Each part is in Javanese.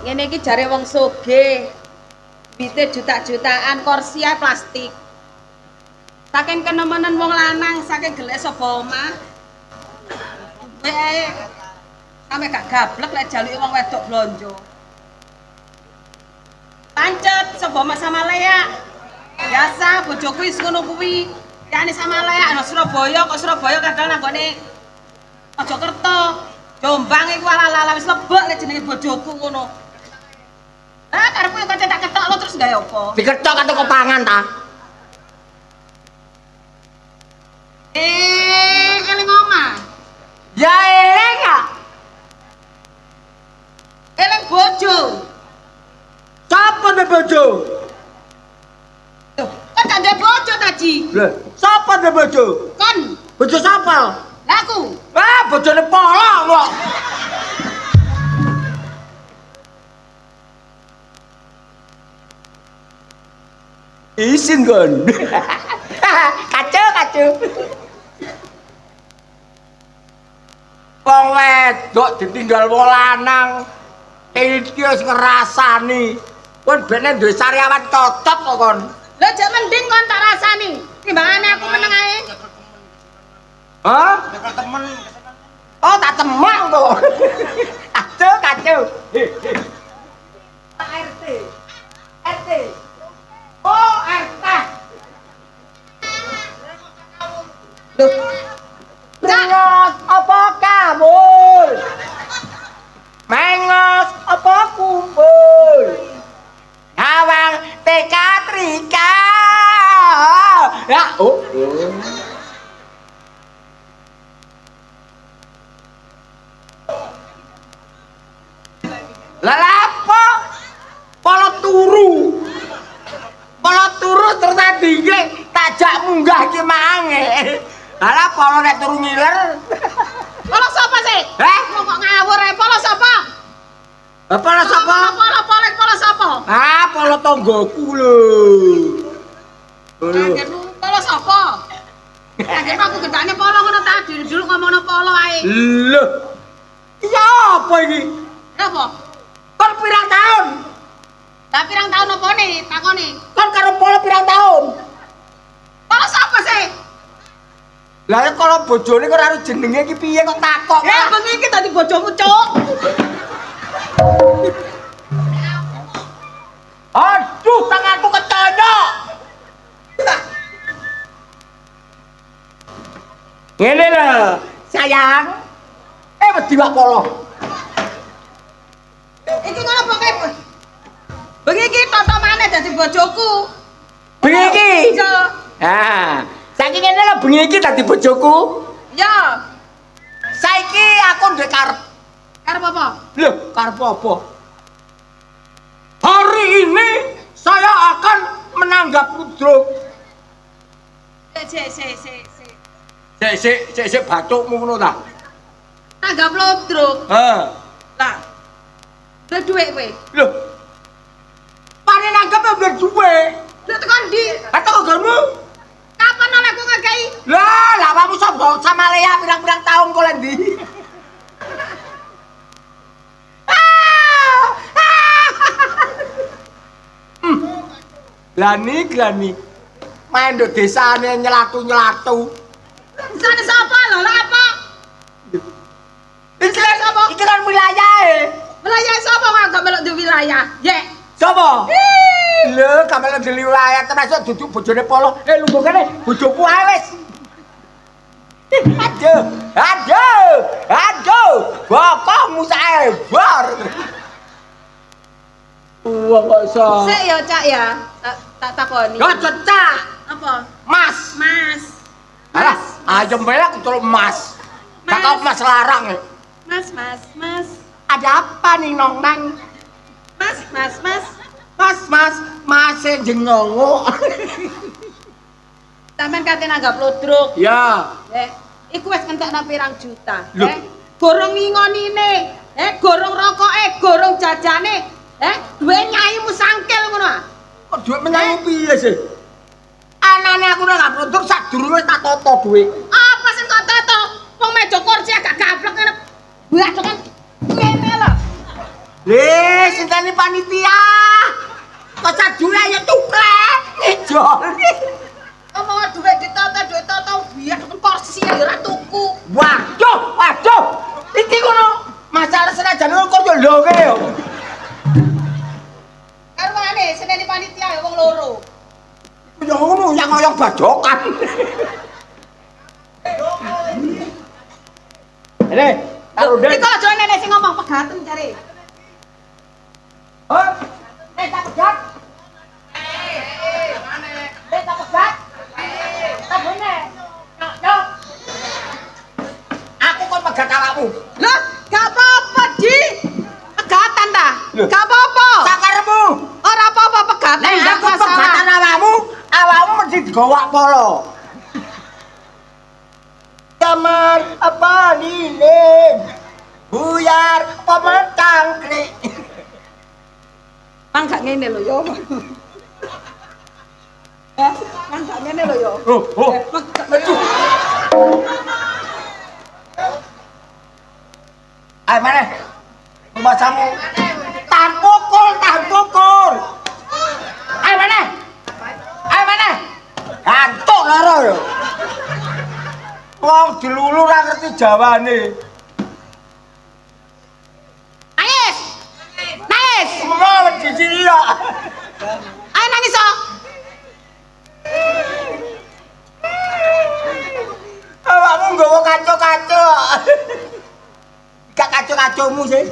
ngene iki jare wong sugih. Bite juta-jutaan kursi plastik. Saking kenemenan wong lanang, saking gelek sapa omah. Wae sampe gak gablek lek jaluki wong wedok blonjo. Pancet sapa omah sama Lea. Biasa bojoku wis ngono kuwi. Yani sama Lea ana Surabaya kok Surabaya kadang nanggone Mojokerto. Jombang iku ala-ala wis lebek lek jenenge bojoku ngono. Ah, karepku yo tak ketok lo terus gawe apa? Diketok kate kok pangan ta? Eling omah. Ya eling ya. Eling bojo. Sapa ne bojo? Loh, kan gak ndek bojo tadi. Lah, sapa ne bojo? Kon, Bojo sapa? lah aku. Ah, bojone Polo kok. Isin kon. Kacau. Wong wedok ditinggal wong lanang. Iki wis ngrasani. Kon bene duwe sariawan cocot kok kon. Lah jak mending kon tak rasani. Timbangane aku meneng ae. Hah? Temen. Oh, tak temen kok. Kacau. Pak RT. RT. Oh, RT. Loh. Mengos apa kabul? Mengos apa kumpul? Awang teka-trika. Ya, oh. Lalapo polo turu terus tadi tajak munggah ki mange. Lah polo nek turu ngiler. Polo sapa sih? Kok ngawur ae polo sapa? Polo sapa? Polo sapa? Ah, polo tonggoku lho. Polo sapa? Kaget aku gedane polo ngono ta dulu ngomongno polo ae. Lho. Iya apa iki? Napa? Kon pirang tahun? Lah pirang tahun apa nih takone? Kon karo polo pirang tahun? Polo sapa sih? Lah ya kalau bojone kok ora jenenge iki piye kok takok? Ya bengi iki dadi bojomu, Cuk. Aduh, tanganku keconyok. Ngene lho, sayang. Wedi wak polo. Iki ngono pokoke. Bengi iki toto maneh dadi bojoku. Bengi iki. Iya. Ah, saiki ngene lho bengi iki dadi bojoku. Ya. Saiki aku ndek karep. Karep apa? Loh, karep apa? Hari ini saya akan menanggap Rudro. Sik batukmu ngono ta? Tanggap lodruk. Heeh. Lah. Duwe dhuwit kowe. Loh. Pane nanggap ya duwe. Lah tekan ndi? Atau garmu? Kapan oleh kowe ngekei? Lah, awakmu sama Lea pirang-pirang tahun kok ndi? Glani. Main do desane nyelatu-nyelatu. Sana sapa lho? Lah apa? Iki kan wilayahe. Wilayah sapa kok gak melok di wilayah? Ye. Sapa? Lho, kamel di wilayah termasuk duduk bojone Polo. Lungguh kene bojoku ae wis. Aduh. Bokongmu sae bor. Wong kok iso. Sik ya, Cak ya. Tak takoni. Yo cecak. Apa? Mas. Alah, ayo mbelak kudu Mas. Tak kau Mas larang. Mas. Ada apa nih Nong Nang? Mas. Mas jengongo. Sampeyan kate nanggap lodruk. Ya. Iku wis entekna pirang juta. Loh. Gorong ngingonine. Gorong rokoke, gorong jajane. Duwe nyaimu sangkel ngono ah. Kok duit menyanyi piye sih? Anane aku ora produk sak durunge tak toto duit. Apa sing kok toto? Wong meja kursi agak gablek ngene. Buat kan ngene lho. Le, sinteni panitia. Kok sadule ya tuklek. Ijol. Omong duit ditata biar porsi ya ora tuku. Waduh. Iki ngono. Masalah senajan ukur yo lho kowe yo. Karwane seneni panitia ya wong loro. Ya ngono yang ngoyong bajokan. Ini, taruh deh. Iki aja nenek sing ngomong pegaten jare. Oh, Tak pegat. Tak pegat. Tak boleh. Yo. aku kon pegat awakmu. Lah, gak apa-apa, Di. Pegatan ta? Loh. Gak apa-apa. Sakaremu. Ora apa-apa pegatan. Nek Gak aku pegatan awakmu mesti digowak polo. Kamar apa lilin? Buyar pemetang krik. Mang gak ngene lho yo. Mang gak ngene lho yo. Oh. Ayo mana? Pembacamu. Tahan pukul. Ayo mana? Gantuk loro yo. Wong dilulu ora ngerti jawane. Nangis. Ngono dicili yo. Ayo nangis so. Awakmu nggawa kaco-kaco. Gak kaco-kacomu sih.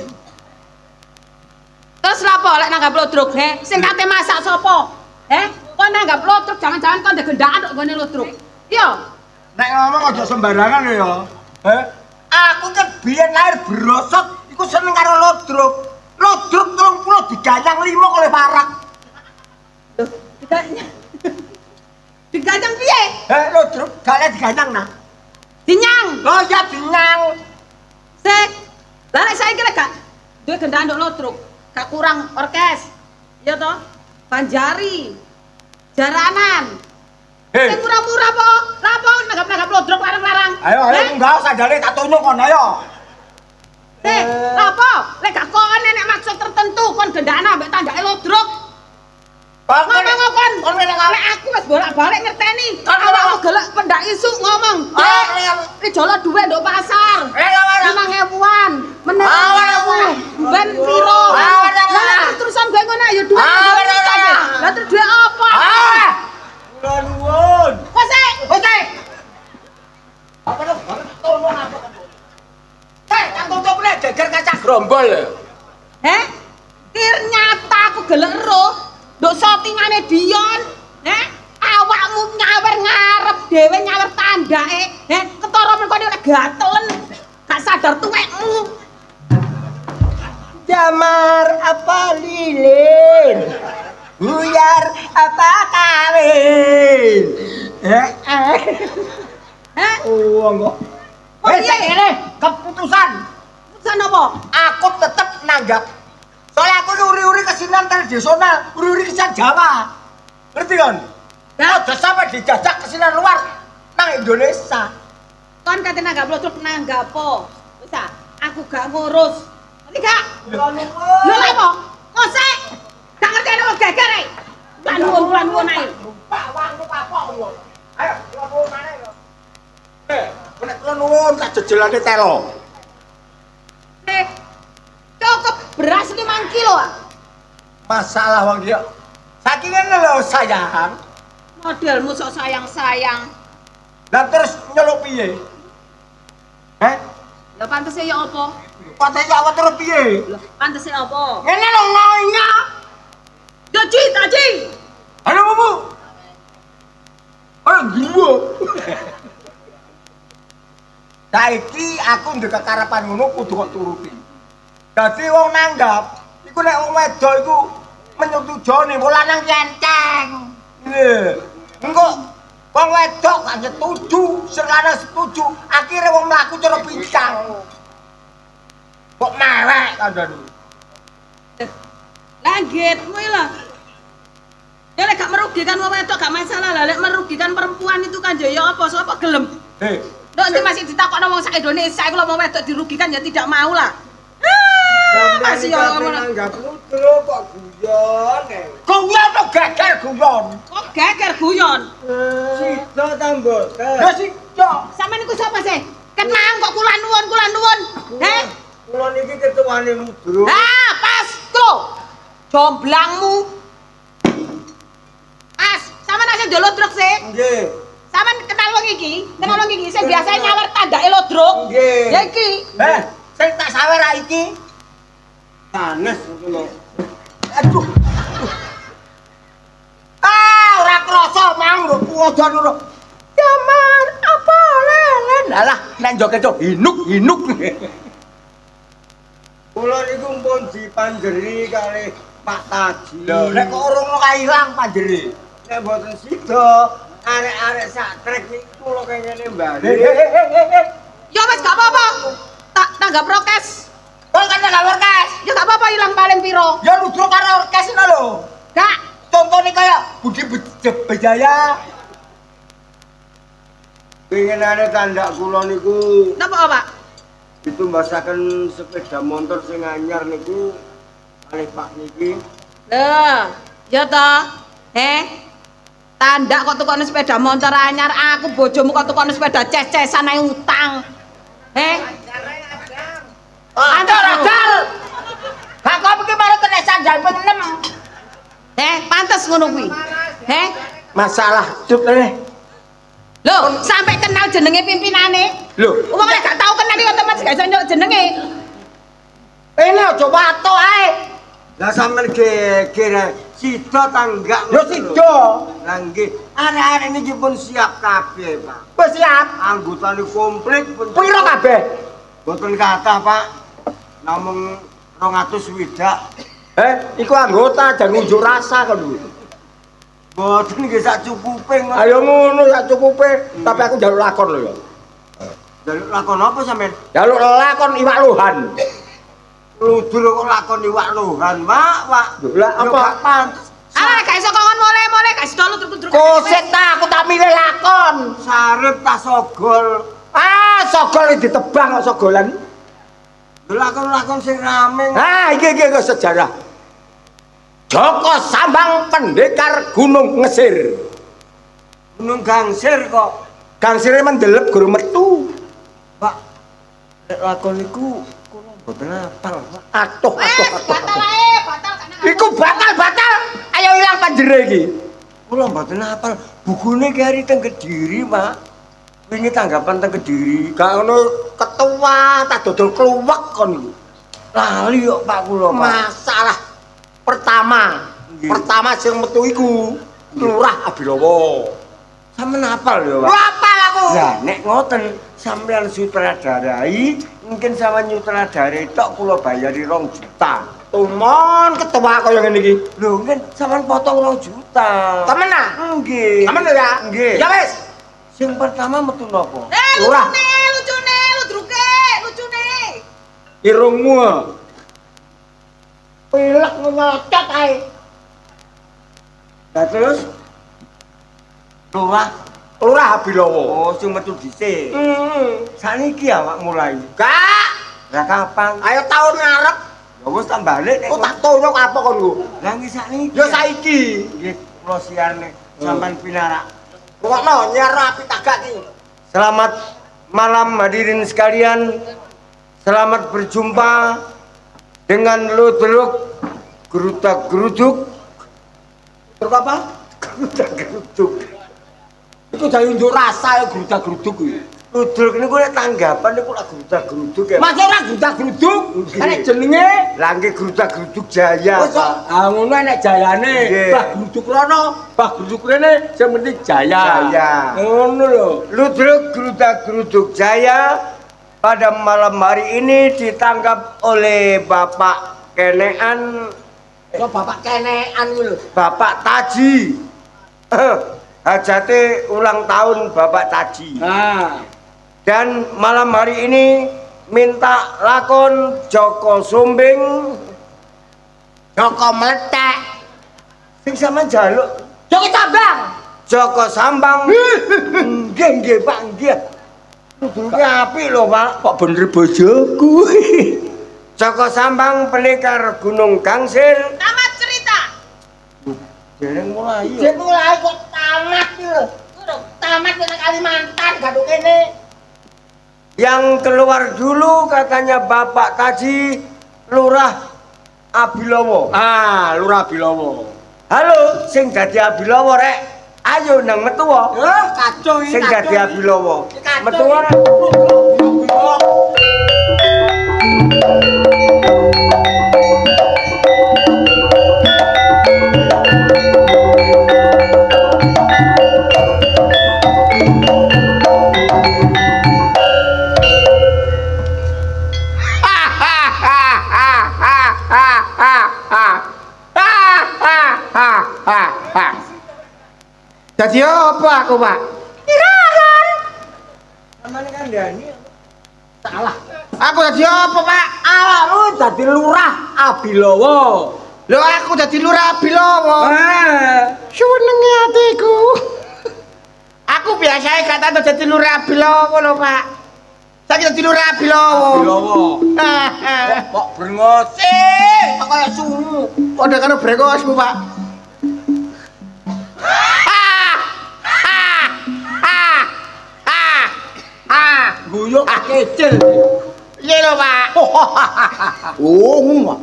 Terus lapo lek nanggap lodruk, he? Sing kate masak sapa? Kok nanggap lodruk jangan-jangan kon degendakan kok gone lodruk. Iya. Nek ngomong aja sembarangan ya. Aku kan biyen lahir brosot iku seneng karo lodruk. Lodruk 30 diganyang 5 oleh parak. Loh, diganyang piye? Lodruk gak diganyang nah. Dinyang. Oh ya dinyang. Sik. Lah nek saiki lek gak duwe gendaan nduk lodruk, gak kurang orkes. Iya toh? Banjari. Jaranan. Sing murah-murah po. Lapo nanggap-nanggap lodruk larang-larang. Ayo enggak usah jare tak tunjuk kon ayo. Lapo lek gak kon nek maksud tertentu kon gendaan ambek tandake lodruk. Ngomong lek aku wis bolak-balik ngerteni. Awakmu gelek pendak isuk ngomong. Iki jolo dhuwit nduk pasar. 5.000-an. Meneh. Ben piro? Lah terusan gue ngono ya dhuwit. Lah terus dhuwit apa? Kula nuwun. Wes. Apa to? Tolong aku. Tak tutup nek geger kaca grombol. Ternyata aku gelek ero. Nduk settingane Dion. Awakmu nyawer ngarep dhewe nyawer tandake. Ketara men kene nek gatelen. Gak sadar tuwekmu. Jamar apa lilin? Buyar apa kawin? Oh, enggak. Ini keputusan. Keputusan apa? Aku tetep nanggap. Soalnya aku ini uri-uri kesinan tradisional, uri-uri kesinan Jawa. Ngerti kan? Udah sampai dijajak kesinan luar nang Indonesia. Kon kate nanggap lodruk nanggap apa? Wis aku gak ngurus. Ngerti gak? Lho lha apa? Ngosek. Gak ngerti ana wong geger ae. Lan nuwun ae. Lupa apa yo. Ayo, nuwun maneh yo. Nek kula nuwun tak jejelane telo. Cukup beras 5 kilo ah. Masalah wong iki. Saiki ngene lho sayang. Modelmu sok sayang-sayang. Lah terus nyeluk piye? Lah pantese ya apa? Pantese awak terus piye? Lah pantese apa? Ngene lho ngonya. Yo Ci. Halo Bu. Gua. Saiki aku ndek kekarepan ngono kudu kok turuti. Dadi wong nanggap iku nek wong wedok iku menyetujoni wong lanang centeng. Lho, engko wong wedok gak setuju, sing lanang setuju, akhire wong mlaku cara pincang. Kok mewek kandhane. Langitmu lho. Ya lek gak merugikan wong wedok gak masalah lah, lek merugikan perempuan itu kan ya apa, sapa gelem. Hei, Nanti masih ditakokno wong sak Indonesia iku lho wong wedok dirugikan ya tidak mau lah. Masih yo ngono. Nanggap ludruk kok guyon. Guyon to geger guyon. Kok geger guyon? Sida ta mboten? Ya sida. Sampeyan iku sapa sih? Kenang kok kula nuwun. Heh? Kula niki ketuane ludruk. Ah, pas tuh. Jomblangmu. As, sampeyan asing ndek ludruk sih. Nggih. Sampeyan kenal wong iki? Kenal wong iki sing biasa nyawar tandake ludruk. Nggih. Ya iki. Sing tak sawer ra iki. Panes ngono. Aduh. Ora krasa mang lho kuwajan ngono. Jaman apa lelen. Alah nek joget hinuk. Kula niku pun dipanjeri kali Pak Taji. Lho nek kok urung ilang panjeri. Nek mboten sida arek-arek sak trek niku kula kengene mbali. Ya wis gak apa-apa. Tak tanggap prokes. Kok kan gak orkes? Ya gak apa-apa ilang paling piro. Ya ludruk karo orkes ngono lho. Gak. Contohnya kayak Budi Bejaya. Pengenane tandak kula niku Napa, Pak? ditumbasaken sepeda motor sing anyar niku kalih Pak niki. Lho, ya toh. Tandak kok tukone sepeda motor anyar, aku bojomu kok tukone sepeda ces-cesan ae utang. Ajar. Gak kok iki baru kena sandal ping 6. Pantes ngono kuwi. Masalah cuk Lho, sampai kenal jenenge pimpinane. Lho, Wong lek gak tau kenal iki otomatis gak iso nyok jenenge. ini aja watuk ae. Lah sampeyan kira sida tanggak. Ya sida. Lah nggih, arek-arek niki pun siap kabeh, Pak. Wis siap. Anggotane komplit pun. Piro kabeh? Mboten kathah, Pak. Namung 200 swidak. Iku anggota jan unjuk rasa kan lho. Mboten nggih sak cukupe ngono. Ayo ngono sak cukupe, tapi aku njaluk lakon lho ya. Njaluk lakon apa sampean? Njaluk lakon iwak lohan. Ludur kok lakon iwak lohan, Pak. Lah apa? Pantes. Alah gak iso kongon mole-mole gak iso lutruk-lutruk. Koset ta aku tak milih lakon. Sarep ta sogol. Sogol ditebang kok sogolan. Lakon-lakon sing rame. Iki sejarah. Joko Sambang Pendekar Gunung Ngesir. Gunung Gangsir kok. Gangsire mendelep guru metu. Pak, nek lakon niku kula mboten apal, Pak. Atuh. Batal ae, batal karena Iku batal. Ayo ilang panjere iki. Kula mboten apal. Bukune kari teng Kediri, Pak. Wingi tanggapan teng Kediri. Gak ngono ketua tak dodol kluwek kon iku. Lali kok Pak kula, Pak. Masalah pertama sing metu iku Lurah Abilawa. Sampeyan apal ya, Pak? Apal aku. Lah nek ngoten sampeyan sutradarai, mungkin sama nyutradarai tok kula bayari 2 juta. Tumon ketua kaya ngene iki. Lho, mungkin sampeyan potong 2 juta. Temenan? Nggih. Temen ya? Nggih. Ya wis. Sing pertama metu napa? Lurah. lucune, lucune. Irungmu. Pilek nyocot ae. Lah terus Lurah Abilawa. Oh, sing metu dhisik. Saniki awak mulai. Kak, lah kapan? Ayo tahun ngarep. Ya wis tak balik nek. Oh, tak toyok apa kon ku? Lah nggih sakniki. Ya saiki. Nggih, kula siarne sampean pinarak. Pokokno nyiar api tagak iki. Selamat malam hadirin sekalian. Selamat berjumpa dengan ludruk gerudak-geruduk. Geruduk apa? Gerudak-geruduk. Iku jare unjuk rasa ya gerudak-geruduk kuwi. Ludruk niku nek tanggapan niku lak gerudak-geruduk ya. Mas ora gerudak-geruduk. Nek jenenge lah nggih gerudak-geruduk Jaya. Ngono nek jayane. Bah geruduk rono, bah geruduk rene sing penting Jaya. Ngono lho. Ludruk gerudak-geruduk Jaya pada malam hari ini ditangkap oleh Bapak Kenean. Bapak Kenean lho. Bapak Taji. Hajate ulang tahun Bapak Taji. Dan malam hari ini minta lakon Joko Sumbing, Joko Meletek. Sing sampean njaluk Joko Sambang. Joko Sambang. Nggih, Pak, nggih. Kuduke apik lho, Pak. Kok bener bojoku. Joko Sambang Pendekar Gunung Gangsir. Tamat cerita. Dereng mulai. Jek mulai kok tamat iki lho. Tamat nang Kalimantan gak kene. Yang keluar dulu katanya Bapak Kaji Lurah Abilowo. Ah, Lurah Bilowo. Halo, sing dadi Abilowo rek. Ayo nang metu wae. Kacau iki. Sing dadi Abilowo. Metu Metu wae. Dadi apa aku, Pak? Samane kandhani. Salah. Aku dadi apa, Pak? Awakmu dadi Lurah Abilowo. Lho aku dadi Lurah Bilowo. Senenge atiku. Aku biasae gak tau dadi Lurah Bilowo lho, Pak. Saiki dadi Lurah Bilowo. Abilowo. Kok brengot. Kok kaya sungu. Padha karo brekosmu, Pak. Guyuk kecil. Iya lho, Pak. Oh, ngono.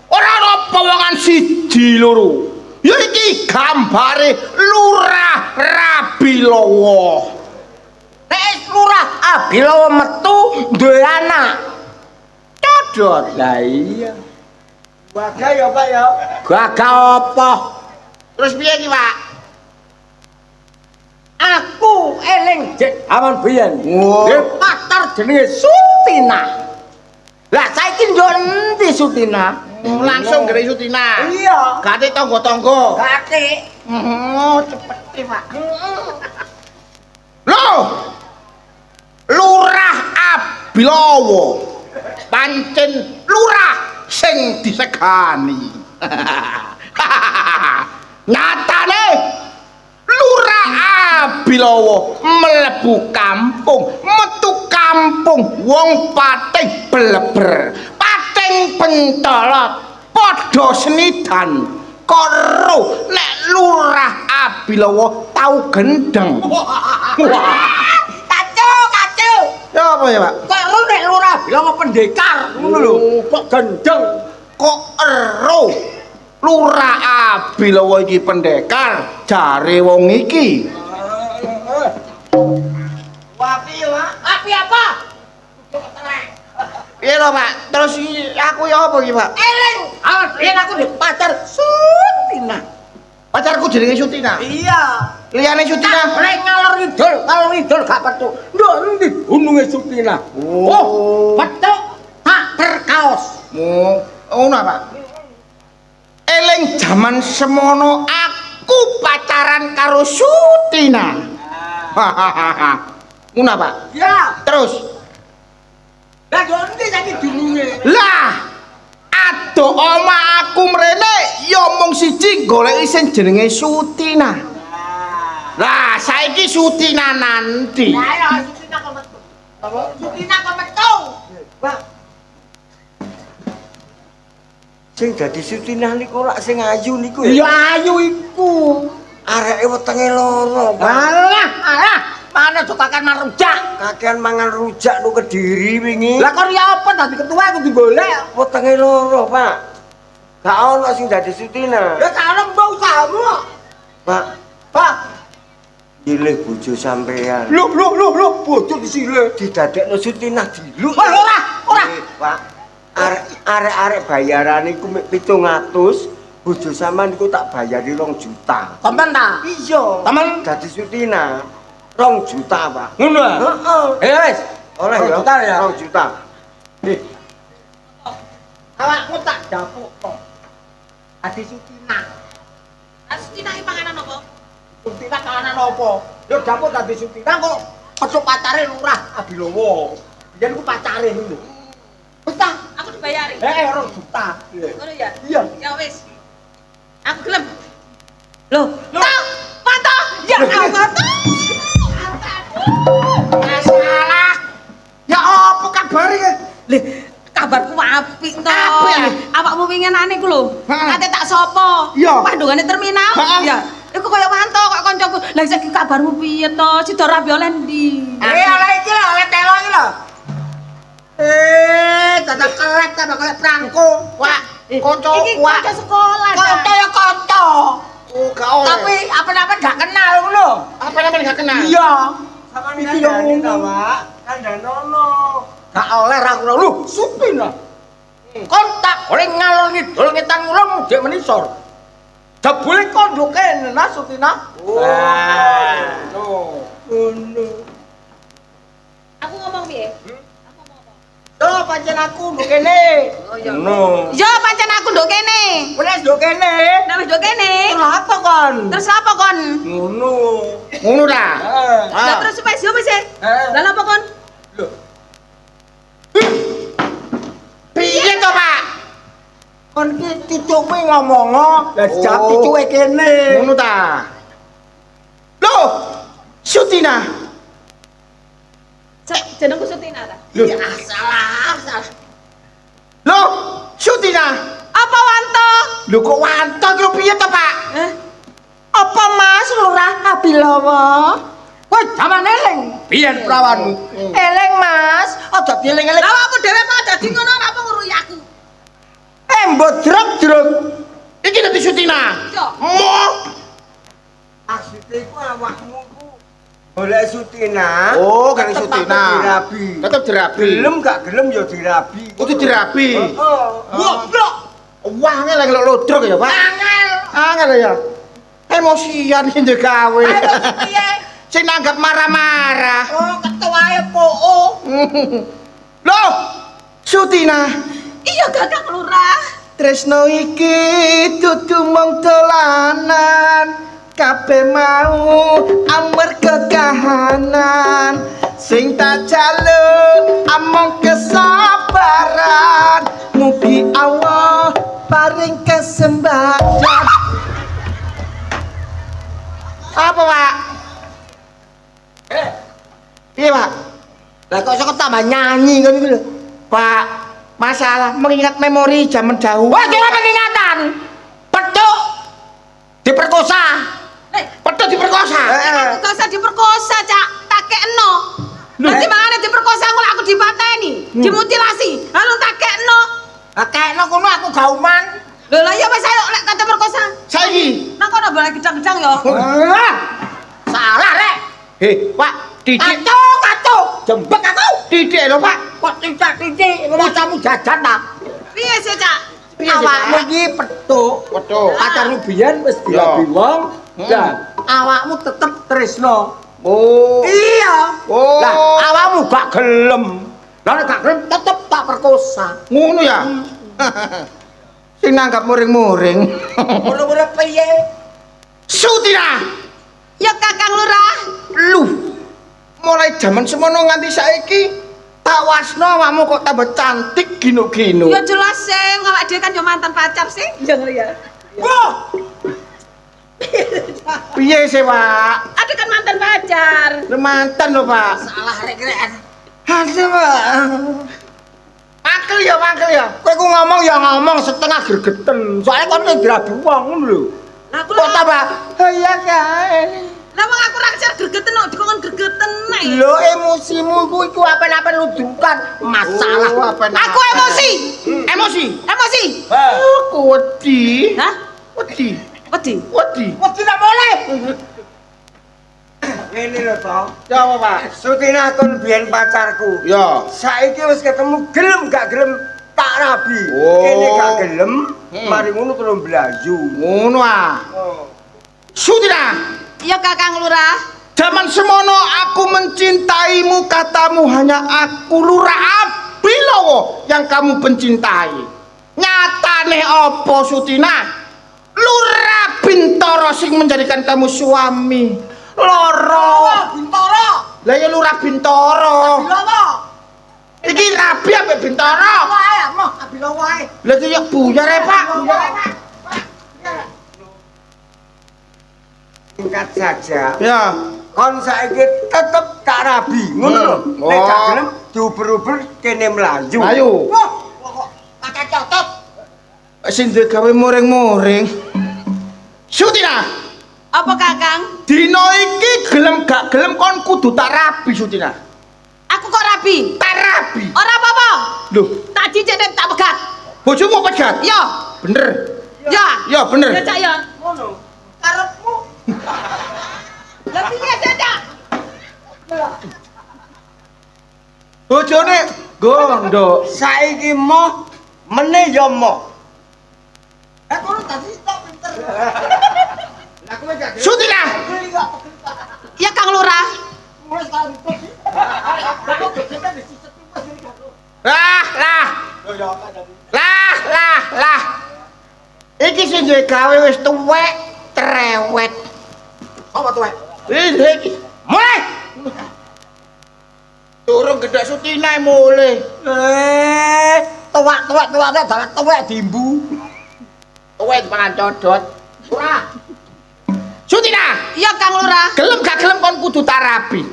Ora ana powongan siji loro. Ya iki gambare Lurah Rabilowo. Nek Lurah Abilowo metu duwe anak. Codot. Lah iya. Gagah ya, Pak ya. Gagah apa? Terus piye iki, Pak? Aku eling jek aman biyen. Oh. Dhe pacar jenenge Sutina. Lah saiki yo endi Sutina? Langsung gere Sutina. Iya. Gate tangga-tangga. Kakek. Oh, cepet iki, Pak. Loh. Lurah Abilowo. Pancen lurah sing disegani. Nyatane Lurah Abilowo mlebu kampung, metu kampung wong pating bleber, pating pencolot, padha senidan karo nek Lurah Abilowo tau gendeng. Kacau. Ya apa ya, Pak? Kok lu nek Lurah Abilowo pendekar ngono lho. Kok gendeng. Kok ero Lurah Abilowo iki pendekar jare wong iki. Wapi ya, Pak. Api apa? Piye lho, Pak? Terus aku ya apa iki, Pak? Eling. Awan biyen aku di pacar Sutina. Pacarku jenenge Sutina. Iya. Liyane Sutina. Rek ngalor ngidul gak petu. Nduk endi gununge Sutina? Oh. Petuk tak terkaos. Oh, ngono, Pak. Eling jaman semono aku pacaran karo Sutina. Hahaha. Ngono, Pak. Ya, Terus lah yo endi saiki gununge? lah ado oma aku mrene ya mung siji goleki sing jenenge Sutina. Lah saiki Sutina nanti. Lah ya Sutina kok metu. Sutina kok metu. Pak. Sing dadi Sutinah niku lak sing ayu niku Ya ayu iku. areke wetenge loro, Pak. Alah, mana aja kakan marujak. Kakean mangan rujak nu Kediri wingi. Lah kok ya apa dadi ketua aku digolek. Wetenge loro, Pak. Gak ono sing dadi Sutinah. Ya kalau mbok usahamu. Pak, Pak, pilih bojo sampean. lu bodoh di sini. Didadekno Sutinah diluk. Ora. Pak. Arek-arek bayaran iku 700, bojo sampean niku tak bayari 2 juta. Sampean ta? Iya. Temen? Dadi Sutinah 2 juta, Pak. Ngono ah. Heeh. Wis. Oleh 2 ya. juta ya? 2 juta. Nih, Awakmu tak dapuk kok. Adi Sutina. Sutina iki panganan apa? Sutina kanan apa? Yo dapuk dadi Sutina kok ojo pacare Lurah Abilowo. Biyen ku pacare ngono. Wis ta, Aku dibayari. 2 juta. Ngono ya? Iya. Ya wis. Aku gelem. Loh, Pak, Pak, ya Allah. Masalah. Ya apa kabar iki? Lih, kabarku apik to. Apik, ya? Awakmu winginane ku lho. Heeh. Kate tak sapa? Iya. Pandungane terminal. Heeh. Ya. Iku kaya wanto kok kancaku. Lah saiki kabarmu piye to? Sida rabi oleh ndi? Oleh iki lho, oleh telo iki lho. Dadak kelet tambah kaya prangko. Wak, kanca Iki wak. kanca sekolah. Kanca ya kanca. Oh, gak oleh. Tapi apa-apa gak kenal ngono. apa namanya gak kenal? Iya. Sama Iki yo kandhane ngono. to, Pak. Kandhanono. Gak oleh ra ngono. Lho, supin lah. Kon tak boleh ngalor ngidul ngetan ngulon dek menisor. Jebule kondok kene nah Sutina. Oh. Ngono. Aku ngomong piye? Yo pancen aku nduk kene. Ngono. Yo pancen aku nduk kene. Wis nduk kene. Nek wis nduk kene. Terus apa kon? Terus apa kon? Ngono. Ngono ta? Lah terus wis yo wis. Lah apa kon? Lho, Piye to, Pak? kon ki cucuku ngomong, lah jawab cucuke kene. Ngono ta? Loh, Sutina. Jenengku Sutina ta? Ya salah. Loh, Sutina. Apa wanto? Lho kok wanto ki piye to, Pak? Eh? Apa Mas Lurah Abilawa? Woi, jaman eling. Biyen prawanmu. Eling Mas, aja dieling-eling. Lah awakmu dhewe kok dadi ngono ora apa nguruyi aku? Mbok drog-drog. Iki dadi Sutina. Yo. Mo. Maksudnya iku awakmu ku golek Sutina. Oh, gak tetep Sutina. aku dirabi. Tetep dirabi. Gelem gak gelem ya dirabi. Kudu dirabi. Heeh. Goblok. Wah, ngel lagi lodrok ya, Pak. Angel. Angel ya. Emosian iki gawe. Ayo piye? Sing nanggap marah-marah. Oh, ketuae poo. Loh, Sutina. Iya Kakang Lurah. Tresno iki dudu mung dolanan. Kabeh mau amarga kahanan. Sing tak jaluk among kesabaran. Mugi Allah paring kesembahan. Apa, Pak? Iya, Pak. Lah kok iso tambah nyanyi kan iki lho. Pak, masalah mengingat memori zaman dahulu. Wah, kira pengingatan. Petuk diperkosa. Petuk diperkosa. Aku gak usah diperkosa, Cak. Tak kekno. Nanti mangane diperkosa ngono aku dipateni, dimutilasi. Lalu tak kekno. Lah kekno kono aku gauman. Lho lah ya wis ayo lek kate perkosa. Saiki. Nang kono boleh gedang-gedang ya. Ah, salah rek. Pak, didik. Kacau. Jembek aku. Didik lho, Pak. Kok titik-titik ngono jajan ta? Piye sih, Cak? Awakmu iki petuk. Petuk. Pacarmu biyen wis dirabi wong. Lah, awakmu tetep tresno. Oh. Iya. Oh. Lah, awakmu gak gelem. Lah nek gak gelem tetep tak perkosa. Ngono ya. Sing nanggap muring-muring. Ngono-ngono piye? Sutina. Ya Kakang Lurah. Lu. Mulai zaman semono nganti saiki tak wasno awakmu kok tambah cantik gino-gino. Ya jelas sing awak dhewe kan yo mantan pacar sing. Ya ngono ya. Wah, Piye sih, Pak? Ada kan mantan pacar. Lu mantan lho, Pak. salah rek-rekan. Aduh, Pak. Mangkel ya. Kowe ku ngomong ya ngomong setengah gregeten. Soale kon ki dirabi wong ngono lho. Lah aku Kok tambah ya kae. Lah wong aku ra kejar gregeten kok dikon gregeten ae. Lho emosimu iku apa-apa ludukan masalah. Oh, apa-apa. Aku emosi. Emosi. Emosi. Aku wedi. Hah? Wedi. Wedi. Wedi. Wes tidak boleh. Ngene lho, Toh. Ya apa, Pak? Sutina kon biyen pacarku. Ya. Saiki wis ketemu gelem gak gelem tak rabi. Oh. Kene gak gelem, mari ngono terus blayu. Ngono ah. Oh. Sutina. Ya Kakang Lurah. Zaman semono aku mencintaimu, katamu hanya aku Lurah Abilowo yang kamu pencintai. Nyatane opo Sutina? Lurah Bintoro sing menjadikan kamu suami. Loro. Bintoro. Lah ya Lurah Bintoro. Abilowo. Iki Rabi ambek Bintoro. Wae, moh Abilowo wae. Lah iki ya buyar ya, Pak. Singkat saja, Ya. kon saiki tetep tak rabi ngono lho nek gak gelem diuber-uber kene mlayu Ayo. Wah, kok kakek cocok. Sing duwe gawe moring-moring. Sutina, Apa Kakang? dina iki gelem gak gelem kon kudu tak rabi Sutina. Aku kok rabi? Tak rabi. Ora apa-apa. Lho, Tak cicik nek tak pegat. bojomu pegat. Yo. Bener. Ya. Ya bener. Ya Cak ya. Ngono. Karepmu Lah piye Cak? Bojone gondo. saiki moh meneh ya moh kono tadi tak pinter. Lah kowe gak Sutina, Ya Kang Lurah. mulai sekarang itu. Kok kita disisep Mas ini gak. lah. Iki sing duwe gawe wis tuwek cerewet. Apa tuh? Iki. Mulai. Turun gedhe Sutina mulai. Tuwak dalan tuwek dimbu. Tuwek pangan codot. Ora. Sutina, Ya Kang Lurah. gelem gak gelem kon kudu tarapi.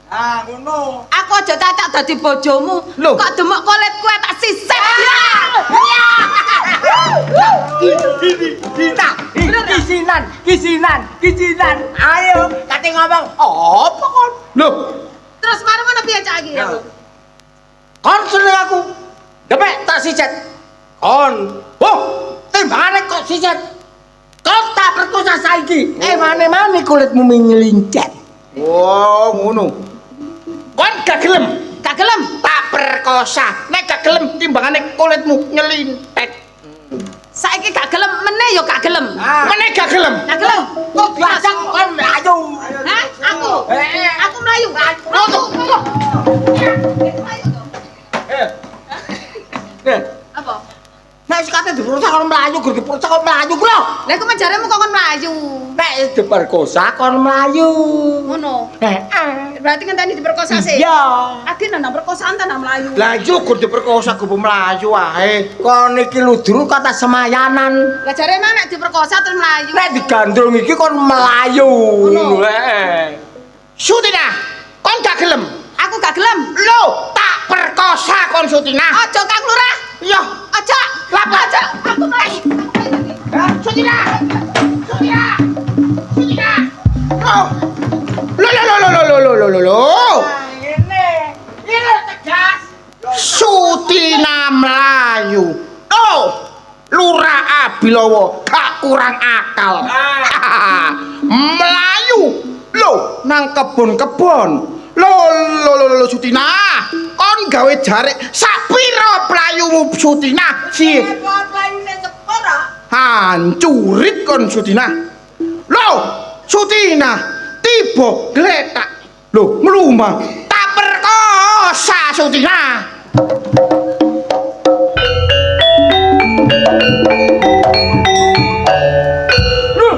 Ah, ngono. Aku aja cacak dadi bojomu. Loh. Kok demok kolet kowe tak sisip. Kisinan. Ayo, kate ngomong. Apa kon? Loh, Terus mari ngono piye Cak iki? kon seneng aku. Depek tak sicet. Kon. Oh, timbangane kok sicet. Kok tak perkosa saiki. Mane kulitmu ngelincet. Oh, ngono. Kon gak gelem. Gak gelem. Tak perkosa. Nek gak gelem timbangane kulitmu nyelintet. Saiki gak gelem, meneh ya gak gelem. Meneh gak gelem. Gak gelem. Kok diajak kon mlayu. Hah? Aku. Aku melayu. Apa? Nek wis kate diperkosa kon mlayu, gur diperkosa kon mlayu ku lho. Lah iku menjaremu kok kon melayu. Nek diperkosa kon mlayu. Ngono. Berarti ngenteni diperkosa sih. Iya. Agi nang perkosaan ta nang melayu. Lah yo gur diperkosa kubu mlayu ae. Kon iki ludru kata semayanan. Lah jare emang nek diperkosa terus melayu. Nek digandrung iki kon melayu. Ngono. Sutina, kon gak gelem. Aku gak gelem. Lho, tak perkosa kon Sutina. Aja Kang Lurah. Yo, Aja. Lapa? Aja. Aku melayu. Sutina. Oh. Lo. Ini tegas. Sutina Melayu. Oh, Lurah Abilowo gak kurang akal. Melayu. Lo, nang kebon-kebon. Lo Sutina. Kon gawe jarik sapiro playumu Sutina? Si hancurit kon Sutina. Lo, Sutina tiba gletak. Lo, nglumah tak perkosa Sutina.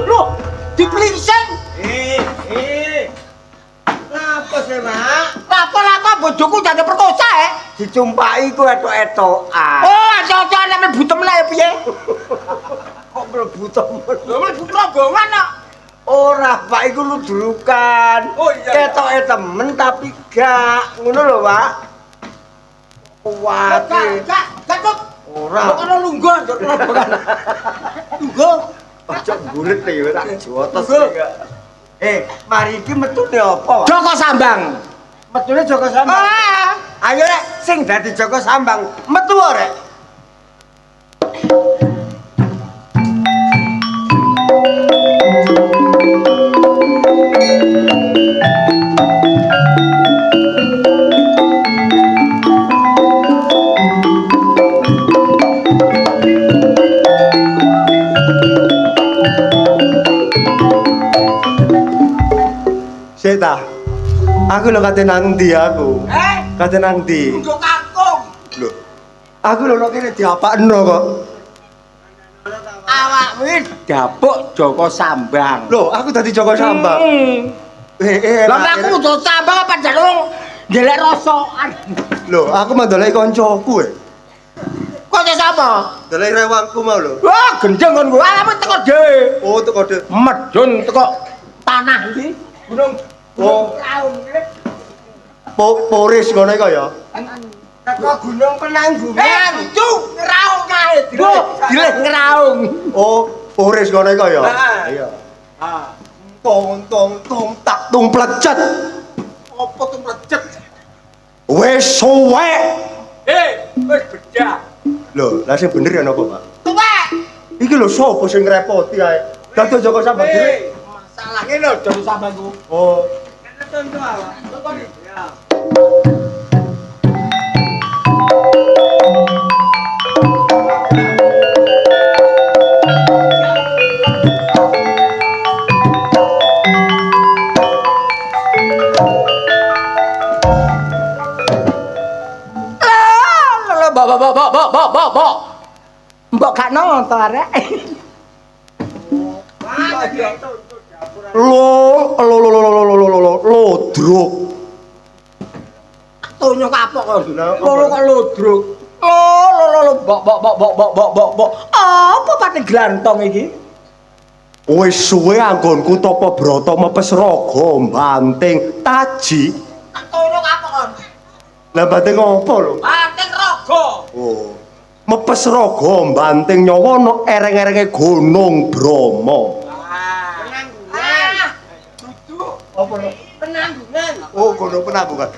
Loh, diplingsing. Napa sih, Mak? Lapa bojoku jadi perkosa Dicumpai ku etok-etokan. Oh, cocok nek butem lah ya piye? Kok mlebu temen? Lho mlebu rombongan kok. Ora, Pak, iku ludrukan. Oh, iya. Ketoke temen tapi gak. Ngono lho, Pak. Kuwate. Cocok. Ora. Kok ono lungguh nduk rombongan. Lungguh. Ojo bulet ya tak jotos ya. Mari iki metune apa, Pak? Joko Sambang. Metune Joko Sambang. Ayo rek, sing dadi Joko Sambang metu rek. Seta, aku lo kate nang ndi aku? Kate nang ndi? Nggo kangkung. Lho. Aku lho kene diapakno kok. Awakmu dapuk Joko Sambang. Lho, aku dadi Joko Sambang. Lah aku Joko Sambang apa jalung ndelek rasokan. Lho, aku mandoleki koncoku Kok sapa? Doleki rewangku mau lho. Wah, gendeng kon kuwi. Alamu teko dhewe. Oh, teko de. Medun teko tanah iki. Gunung Oh, Raung iki. Poris ngono iku ya. Teko gunung penanggungan. Cuk, raung kae. Dileh ngeraung. Oh, Poris ngono iku ya. Iya. Tong tak tung plecet. Apa tuh mlecet? Wis suwe. Wis bedak. Lho, lah sing bener ya napa, Pak? Tuwek. Iki lho sapa sing ngrepoti ae? Dadi Joko Sambang dhewe. Masalah ngene lho Joko Sambangku. Oh, Tentu ala. Ya. Mbok gak nonton arek. Lodruk. Tonyo kapok kok. Lolo kok lodruk. Bok. Apa pating glantong iki? Wis suwe anggonku Tapa Brata mepes raga banting taji. Tonyo kapok kok. Lah banting apa lho? Banting raga. Oh. Mepes raga banting nyawa ana ereng-erenge Gunung Bromo. Penanggungan. Duduk. Apa lho? Penanggungan. Oh, Gunung Penanggungan.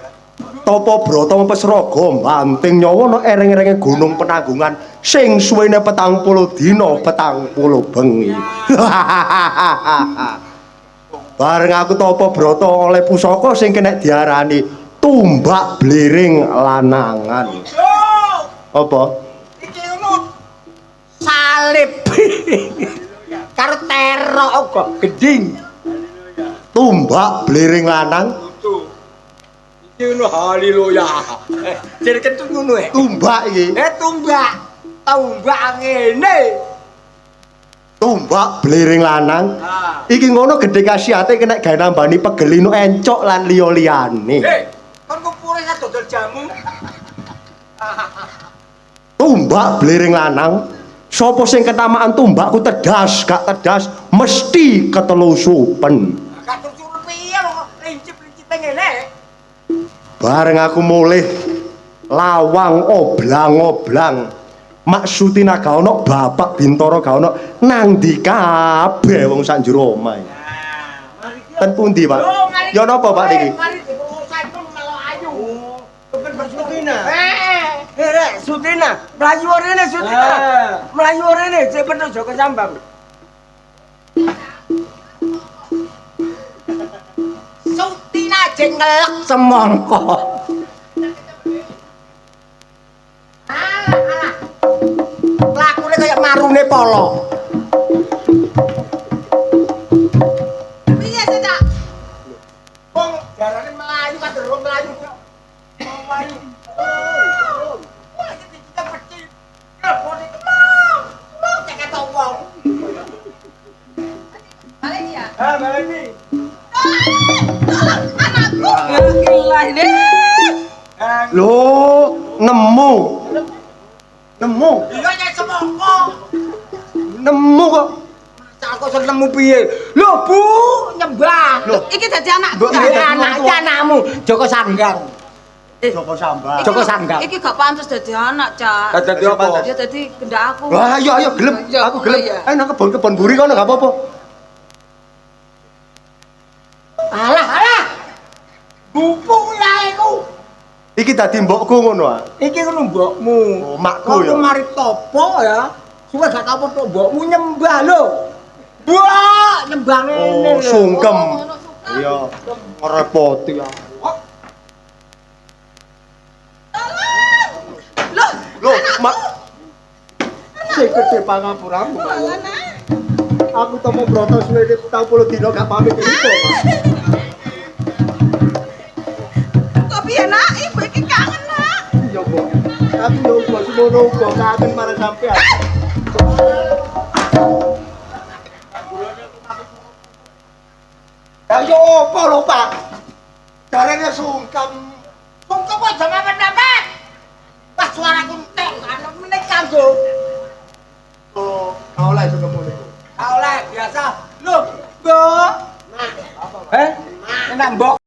Tapa Brata mepes raga banting nyawa ana ereng-erenge Gunung Penanggungan sing suwene 40 dina 40 bengi. Bareng aku Tapa Brata oleh pusaka sing kena diarani tumbak bliring lanangan. Apa? Iki ngono. Salib. Karo terok kok gending. Tumbak bliring lanang. Iki ngono haleluya. Jadi ketut ngono e. Tumbak iki. Tumbak. Tumbak ngene. Tumbak bliring lanang. Ah. Iki ngono gedhe kasiate kena gawe nambani pegelinu encok lan liya-liyane. Kon kumpule dodol jamu. Tumbak bliring lanang. Sopo sing ketamaan tumbakku tedas gak tedas mesti ketelusupen. Gak tersuruh piye kok lincip-lincip ngene. Bareng aku mulih lawang oblang-oblang. Maksuti gak ono Bapak Bintoro gak ono nang ndi kabeh wong sak njero omah. Ten pundi, Pak? Ya napa, Pak niki? Mari dipokoke melo ayu. Ben bersudina. Rek, Sutina, melayu rene Sutina. Melayu rene cek bener Joko Sambang. Sutina jeng ngelek semongko. Alah. Lakune kaya marune polo. Piye sih, Cak? Wong darane melayu kadang wong melayu kok. Wong melayu. Wah, iki kita peci. Telepone kemong. Mau cek ketok wong. Balik ya. Balik iki. Anakku. Gila ini. Loh, nemu. Nemu. Iya nyek semongko. Nemu kok. Cak kok senemu piye? Lho, Bu, nyembah. Lho, Iki dadi anakku. Mbok, Cak. iki Anakmu Joko Sanggang. Joko Sambang. Joko Sanggang. Iki gak pantes dadi anak, Cak. Dadi apa? Ya dadi gendak aku. Wah, ayo gelem. Ya, Aku gelem. iya. Ayo nang kebon buri kono gak apa-apa. Alah. Bupung lae ku. Iki dadi mbokku ngono ah. Iki ngono mbokmu. Oh, makku ya. Kok mari topo ya. Suwe gak tau apa mbokmu nyembah lho. Wah, nyembah ngene Oh, lho. sungkem. Ngono suka. Iya, ngerepoti ya. Loh, Loh, mak. Sing gedhe pangapuramu, Pak. Aku Tapa Brata suwe 40 dina gak pamit iku, Pak. kok piye nak? Ibu iki kangen, Nak. Iya, Mbok. Aku yo uga semono uga kangen marang sampean. Ayo apa lho, Pak? Darane sungkem. Sungkem kok jangan mepet-mepet. Pas suaraku entek kan meneh kanggo. Oh, kau lah itu kamu niku. Oleh biasa. Lho, Mbok. Nah, apa, Pak? Enak mbok